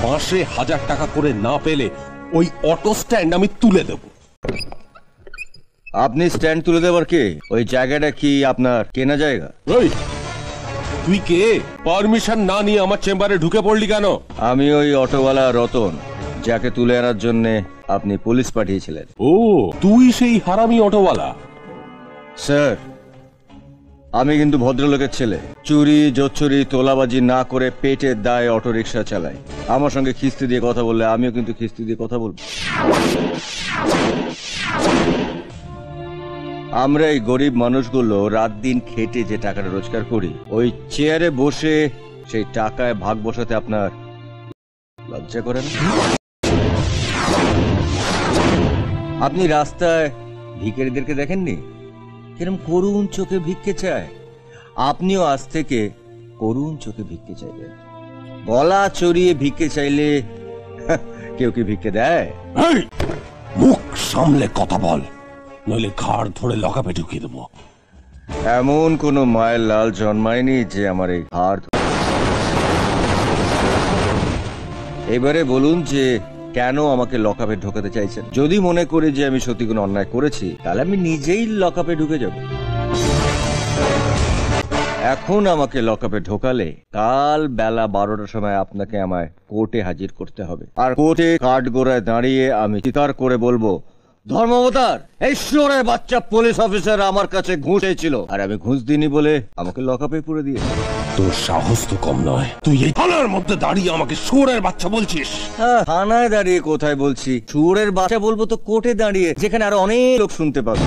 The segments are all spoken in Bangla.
মাসে 1000 টাকা করে না পেলে ওই অটো স্ট্যান্ড আমি তুলে দেব। আপনি স্ট্যান্ড তুলে দেবার কে? ওই জায়গাটা কি আপনার কেনা জায়গা? ওই তুই কে? পারমিশন না নিয়ে আমার চেম্বারে ঢুকে পড়লি কেন? আমি ওই অটোওয়ালা রতন, যাকে তুলে আনার জন্য আপনি পুলিশ পাঠিয়েছিলেন। ও, তুই সেই হারামি অটোওয়ালা? স্যার, আমি কিন্তু ভদ্রলোকের ছেলে। চুরি জোচ্চুরি তোলাবাজি না করে পেটের দায়ে অটো রিক্সা চালাই। আমার সঙ্গে খিস্তি দিয়ে কথা বললে আমিও কিন্তু খিস্তি দিয়ে কথা বলবো। আমরা এই গরিব মানুষগুলো রাত দিন খেটে যে টাকাটা রোজগার করি, ওই চেয়ারে বসে সেই টাকায় ভাগ বসাতে আপনার লজ্জা করে না? আপনি রাস্তায় ভিখারিদেরকে দেখেননি কিরম করুণ চোখে ভিক্ষে চায়? আপনিও আজ থেকে করুণ চোখে ভিক্ষে চাইবেন। গলা চড়িয়ে ভিক্ষে চাইলে কেউ কি ভিক্ষে দেয়? মুখ সামলে কথা বল, নইলে ঘাড় ধরে লকাপে ঢুকিয়ে দেবো। এমন কোন মায়ের লাল জন্মায়নি যে আমার এই ঘাড়। এবারে বলুন যে কেন আমাকে লকআপে ঢোকাতে চাইছেন? যদি মনে করি যে আমি সত্যি কোনো অন্যায় করেছি, তাহলে আমি নিজেই লকআপে ঢুকে যাব। এখন আমাকে লকআপে ঢোকালে কাল বেলা 12টার সময় আপনাকে আমায় কোর্টে হাজির করতে হবে। আর কোর্টে কাঠগোড়ায় দাঁড়িয়ে আমি চিৎকার করে বলবো, ধর্মাবতার, এই শুয়োরের বাচ্চা পুলিশ অফিসার আমার কাছে ঘুষ চেয়েছিল, আর আমি ঘুষ দিইনি বলে আমাকে লকআপে পুরে দিয়ে। তোর সাহস তো কম নয়, তুই এই থানার মধ্যে দাঁড়িয়ে আমাকে শুয়োরের বাচ্চা বলছিস? থানায় দাঁড়িয়ে কোথায় বলছি, শুয়োরের বাচ্চা বলবো তো কোর্টে দাঁড়িয়ে, যেখানে আরো অনেক লোক শুনতে পাবে।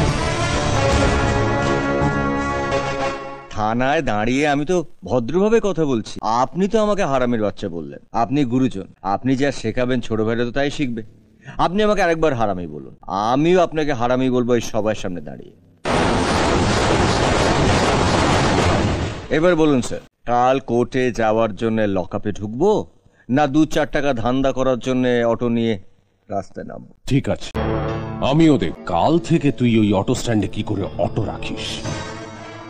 থানায় দাঁড়িয়ে আমি তো ভদ্রভাবে কথা বলছি। আপনি তো আমাকে হারামির বাচ্চা বললেন। আপনি গুরুজন, আপনি যা শেখাবেন ছোট ভাইরা তো তাই শিখবে। আপনি আমাকে আরেকবার হারামি বলুন, আমিও আপনাকে হারামি বলবো এই সবার সামনে দাঁড়িয়ে। এবার বলুন স্যার, কাল কোর্টে যাওয়ার জন্য লকআপে ঢুকবো, না 2-4 টাকা ধান্দা করার জন্য অটো নিয়ে রাস্তায় নামবো? ঠিক আছে, আমিও দেখ কাল থেকে তুই ওই অটো স্ট্যান্ডে কি করে অটো রাখিস।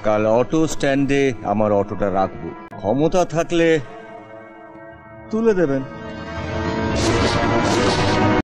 কাল অটো স্ট্যান্ডে আমার অটোটা রাখবো, ক্ষমতা থাকলে তুলে দেবেন।